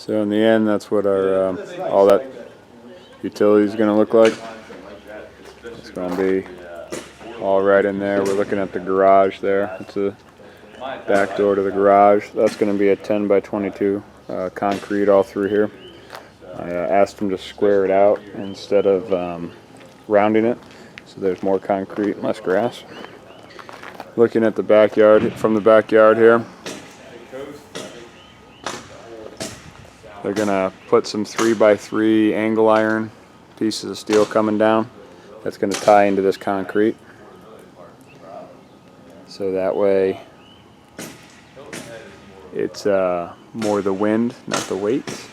So in the end, that's what our all that utility is going to look like. It's going to be all right in there. We're looking at the garage there. It's a back door to the garage. That's going to be a 10 by 22 concrete all through here. I asked them to square it out instead of rounding it, so there's more concrete and less grass. Looking at the backyard, from the backyard here, they're gonna put some 3x3 angle iron pieces of steel coming down. That's gonna tie into this concrete, so that way it's more the wind, not the weight.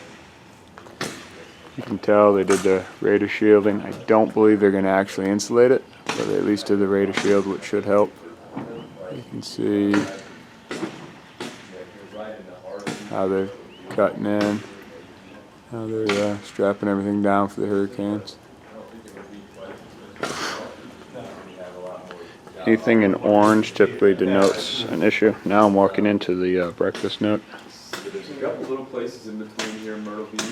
You can tell they did the radial shielding. I don't believe they're gonna actually insulate it, but they at least did the radial shield, which should help. You can see how they're cutting in, how they're strapping everything down for the hurricanes. Anything in orange typically denotes an issue. Now I'm walking into the breakfast nook. There's a couple little places in between here in Myrtle Beach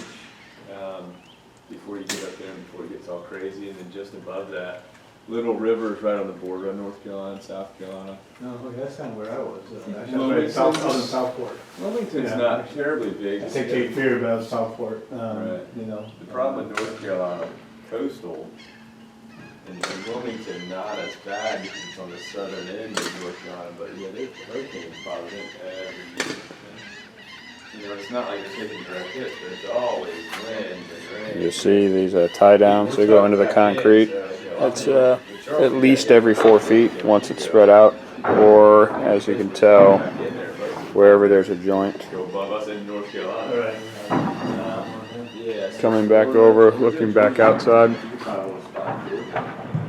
before you get up there and before it gets all crazy, and then just above that, Little River is right on the border of North Carolina, South Carolina. No, okay, that's kind of where I was. Wilmington's- Southport. Wilmington's not terribly big. I take Cape Fear about Southport, Right. you know. The problem with North Carolina coastal and Wilmington not as bad because it's on the southern end of North Carolina, but yeah, there's hurricanes bothering every year. You know, it's not like you're taking direct hits, but it's always wind and rain. You see these tie downs, they go into the concrete. It's at least every 4 feet once it's spread out, or as you can tell, wherever there's a joint. Go above us in North Carolina. Coming back over, looking back outside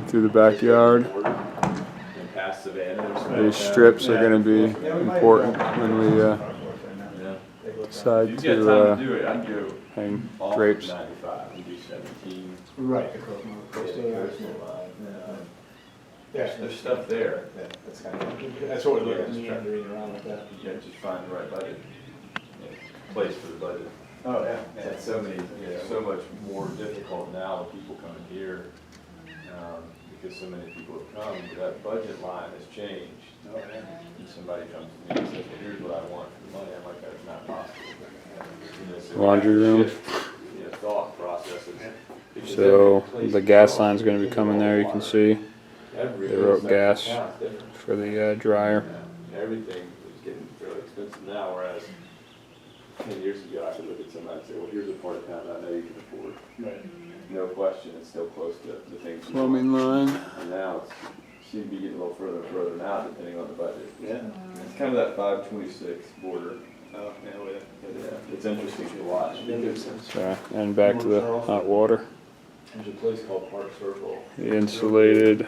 through the backyard. And past Savannah. These strips are going to be important when we decide If you get to time to do it, I'd go hang off drapes. 95. We do 17. Right. Coastal line. Yeah, There's stuff there. yeah, that's kind of, that's what we're looking, just trying to read around with that. You gotta just find the right budget. Place for the budget. Oh, yeah. And it's so much more difficult now with people coming here, because so many people have come, that budget line has changed. Oh, yeah. And somebody comes to me and says, well, here's what I want for the money, I'm like, that's not possible. You know, so we Laundry have to room. shift, thought processes. Because So every place the is gas different. line's going to be coming there, you can see. Every They wrote section gas of town is different. for the dryer. Everything is getting really expensive now, whereas 10 years ago, I could look at somebody and say, well, here's a part of town I know you can afford. Right. No question, it's still close to the things. you Plumbing want. line. And now it's, seems to be getting a little further and further now, depending on the budget. Yeah. It's kind of that 526 border. Oh, yeah, well, But yeah, it's interesting to watch because So, and back to the hot water. there's a place called Park Circle. The insulated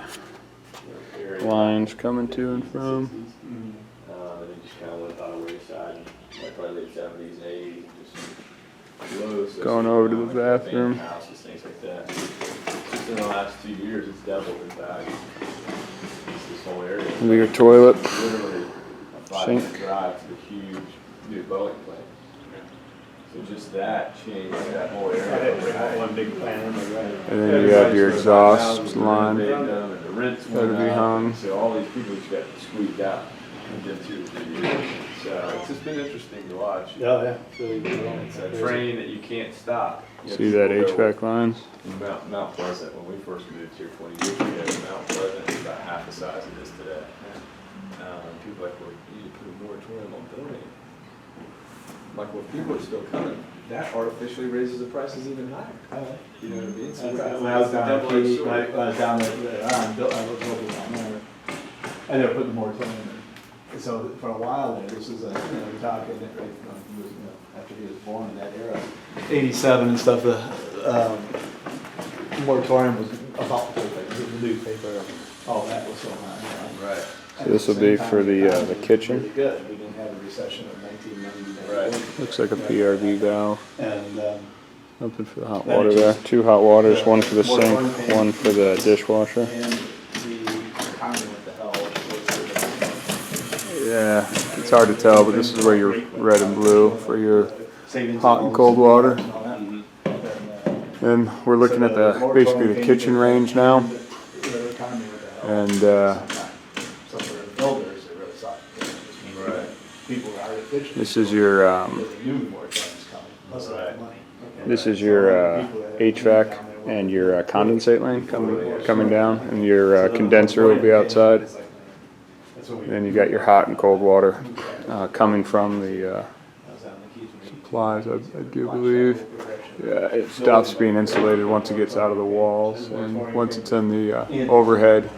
area. lines coming to and from. And they just kind of went by the wayside, like probably late 70s and 80s, just low. So Going over to the bathroom. Houses, things like that. Just in the last 2 years, it's doubled in value. It's this whole area. Your toilet. Literally a 5-minute Sink. drive to the huge new Boeing plant. So just that changed that whole area. One big plan, right? And then you have your exhaust line. And the rents Gotta went be up, hung. so all these people just got squeezed out within 2 or 3 years. So it's just been interesting to watch. Oh, yeah. It's a train that you can't stop. You know, See that people go- HVAC lines? Mount Pleasant, when we first moved here 20 years ago, Mount Pleasant is about half the size it is today. People are like, well, you need to put a moratorium on building. I'm like, well, people are still coming. That artificially raises the prices even higher. You know what I mean? So When I was down at double-edged Key, sword. when I was down there, I was building down there. I never put the moratorium in. So for a while there, this is a, we're talking right from, he was, after he was born in that era. 87 and stuff, the moratorium was about the newspaper, all that was so high. Right. So this will be for the kitchen. Pretty good, we didn't have a recession of 1990. Right. Looks like a PRV valve. And, Something for the hot water there. 2 hot waters, one for the sink, one for the dishwasher. and the conduit, the hell. Yeah, it's hard to tell, but this is where your red and blue for your hot and cold water. And all that. Mhm. And we're looking at the basically the kitchen range now. And So for the builders, it really sucked. Right. People were already fishing. this is your Because they knew more time was coming, plus they had money. this is your HVAC and your condensate line coming down, and your condenser will be outside. That's what we. Then you got your hot and cold water coming from the supplies, I do believe. Yeah, it stops being insulated once it gets out of the walls, and once it's in the overhead,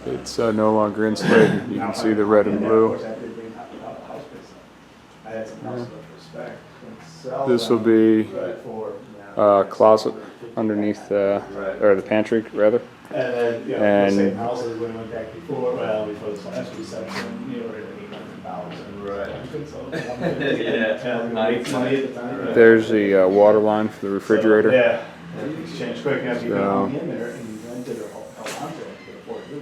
it's no longer insulated. You can see the red and blue. This will be closet underneath, or the pantry rather. And then, you know, the And- same houses when we went back before, well, before this last reception, you know, we're at $800. Right. Yeah, money at the time. There's the water line for the refrigerator. Yeah, it's changed quick enough, you So- can hang in there and rent it or hold on to it, you can afford to do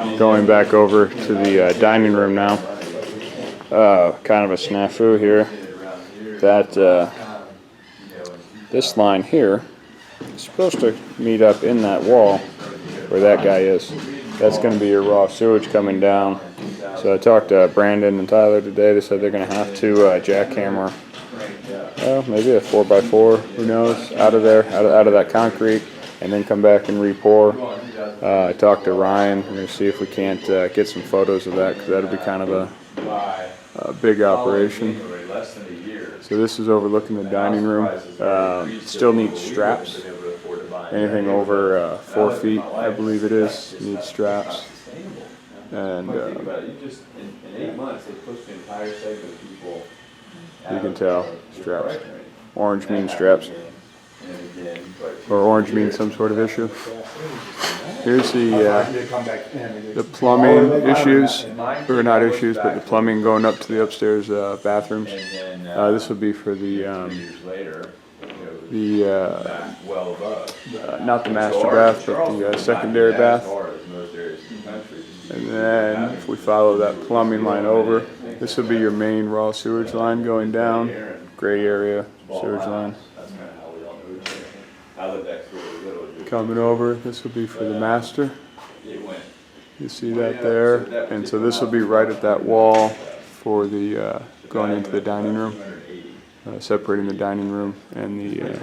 that. Going back over to the dining room now. Kind of a snafu here. That this line here is supposed to meet up in that wall where that guy is. That's going to be your raw sewage coming down. So I talked to Brandon and Tyler today. They said they're going to have to jackhammer, maybe a 4x4, who knows, out of there, out of that concrete, and then come back and re-pour. I talked to Ryan. We're going to see if we can't get some photos of that, because that'll be kind of a big operation. Less than a year. So this is overlooking the dining room. Still needs straps. Anything over 4 feet, I believe it is, needs straps. And Think about it, you just, in 8 months, they pushed the entire segment of people. you can tell, straps. Orange means straps. And again, but Or orange means some sort of issue. Here's the plumbing issues, or not issues, but the plumbing going up to the upstairs bathrooms. and then, This would be for the years later, you know, back well above. not the master bath, but the secondary bath. Most areas in the country. And then if we follow that plumbing line over, this will be your main raw sewage line going down, gray area sewage line. That's kind of how we all know each other. I lived next door to Little. Coming over, this will be for the master. It went. You see that there? And so this will be right at that wall for the going into the dining room, separating the dining room and the. And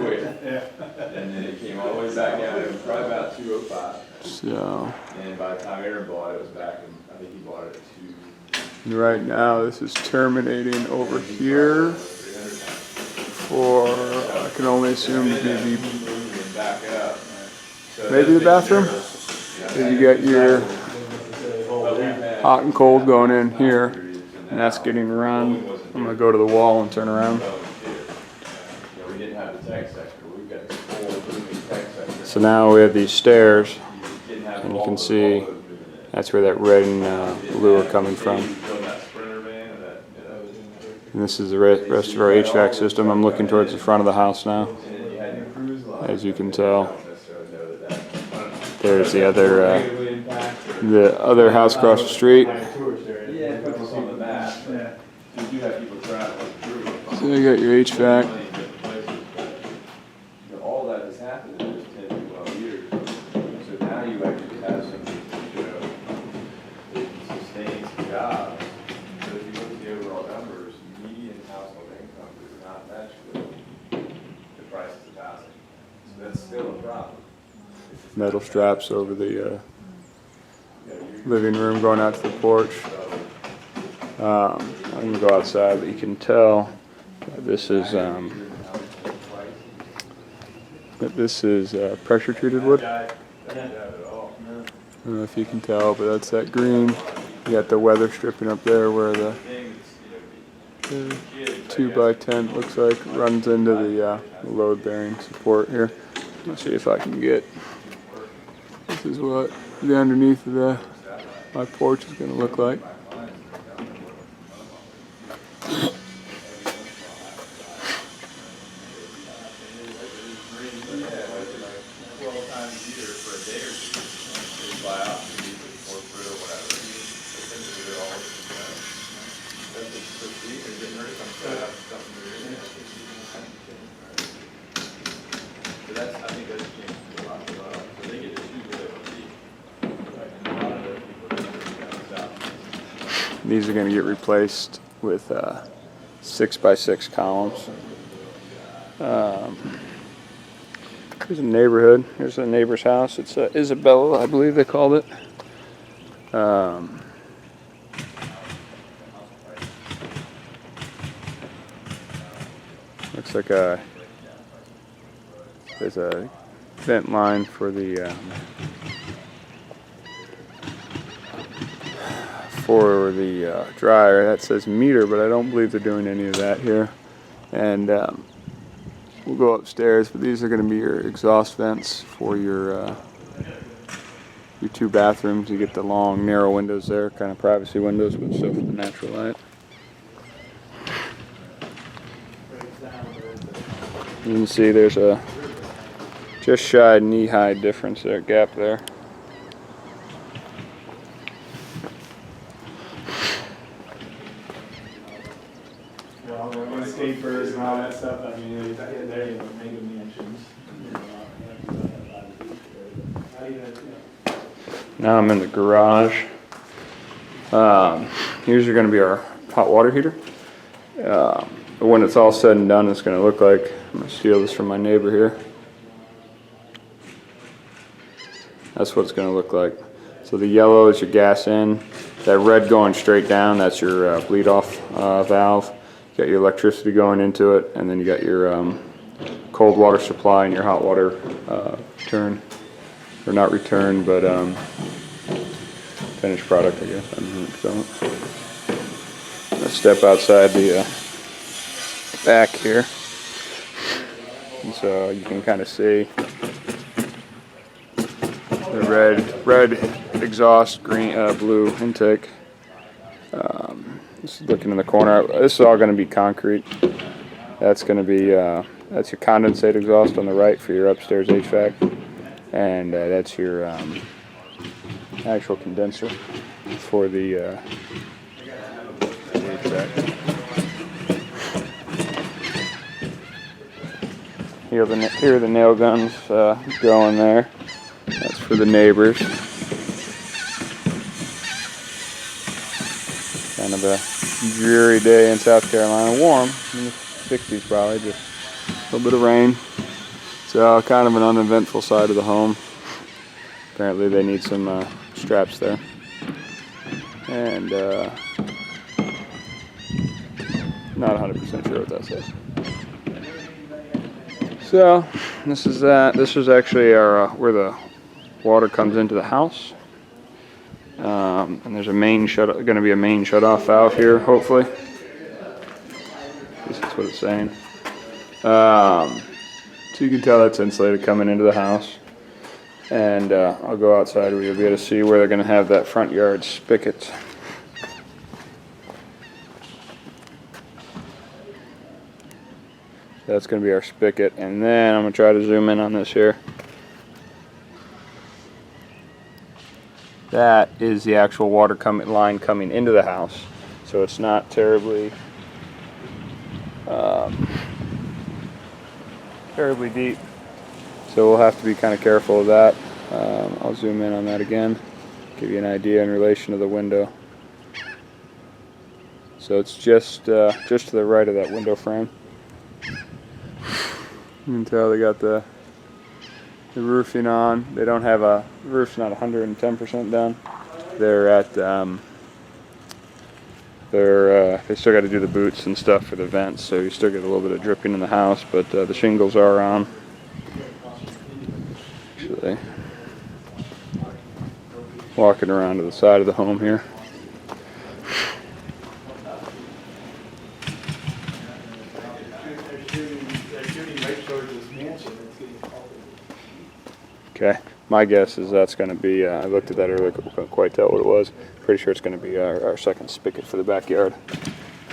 then it came all the way back down. It was probably about 205. So And by the time Aaron bought it, it was back in, I think he bought it at 2. and right now, this is terminating over here for I can only assume to be Back up. maybe the bathroom. Then you got your hot and cold going in here, and that's getting run. I'm gonna go to the wall and turn around. We didn't have the tech sector. We've got this whole booming tech sector. So now we have these stairs, Didn't have and you all can those see moving in it. that's where that red and blue are coming from. Build that Sprinter van and that, you know, And this is the rest of our HVAC system. I'm looking towards the front of the house now, and then you had your cruise line. as you can tell. I don't necessarily know that. There's the other house across the street. Yeah, it puts us on the map. Yeah. You do have people traveling through. So you got your HVAC. All that has happened in those 10 to 12 years. So now you actually have some, you know, that can sustain some jobs. So if you look at the overall numbers, median household income does not match with the prices of housing. So that's still a problem. Metal straps over the living room going out to the porch. I'm gonna go outside, but you can tell that this is pressure treated wood. I don't know if you can tell, but that's that green. You got the weather stripping up there where the 2x10 looks like runs into the load bearing support here. Let's see if I can get. This is what the underneath of my porch is going to look like. These are going to get replaced with 6x6 columns. Here's a neighborhood. Here's a neighbor's house. It's Isabella, I believe they called it. Looks like there's a vent line for the dryer. That says meter, but I don't believe they're doing any of that here. And we'll go upstairs, but these are going to be your exhaust vents for your 2 bathrooms. You get the long, narrow windows there, kind of privacy windows, but still for the natural light. You can see there's a just shy knee-high difference there, gap there. Well, the landscapers and all that stuff, I mean, they're mega mansions. Now I'm in the garage. Here's going to be our hot water heater. When it's all said and done, it's going to look like, I'm going to steal this from my neighbor here. That's what it's going to look like. So the yellow is your gas in. That red going straight down, that's your bleed off valve. You got your electricity going into it, and then you got your cold water supply and your hot water return. Or not return, but finished product, I guess. I don't know what to call it. I'm going to step outside the back here. And so you can kind of see the red exhaust, green, blue intake. Just looking in the corner, this is all going to be concrete. That's going to be that's your condensate exhaust on the right for your upstairs HVAC, and that's your actual condenser for the HVAC. Here are the nail guns going there. That's for the neighbors. Kind of a dreary day in South Carolina. Warm, in the 60s probably, just a little bit of rain. So kind of an uneventful side of the home. Apparently they need some straps there. And not 100% sure what that says. So this is that. This is actually our where the water comes into the house. And there's a main going to be a main shut-off valve here, hopefully. At least that's what it's saying. So you can tell that's insulated coming into the house. And I'll go outside where you'll be able to see where they're going to have that front yard spigot. That's going to be our spigot, and then I'm going to try to zoom in on this here. That is the actual water line coming into the house, so it's not terribly terribly deep. So we'll have to be kind of careful of that. I'll zoom in on that again, give you an idea in relation to the window. So it's just to the right of that window frame. You can tell they got the roofing on. They don't have the roof's not 110% done. They're at they still got to do the boots and stuff for the vents, so you still get a little bit of dripping in the house, but the shingles are on. Actually, walking around to the side of the home here. Okay, my guess is that's going to be, I looked at that earlier, couldn't quite tell what it was. Pretty sure it's going to be our second spigot for the backyard.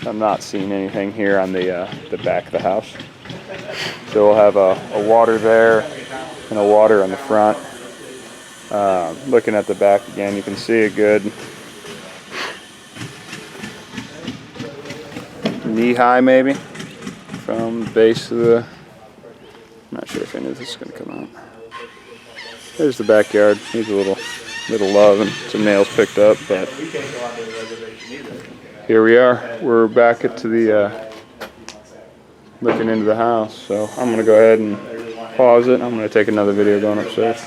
I'm not seeing anything here on the back of the house. So we'll have a water there and a water on the front. Looking at the back again, you can see a good knee-high maybe from the base of the, I'm not sure if any of this is going to come out. There's the backyard. Needs a little little love and some nails picked up, but We can't go onto the reservation either. here we are. We're back at the looking into the house. So I'm gonna go ahead and pause it. I'm gonna take another video going upstairs.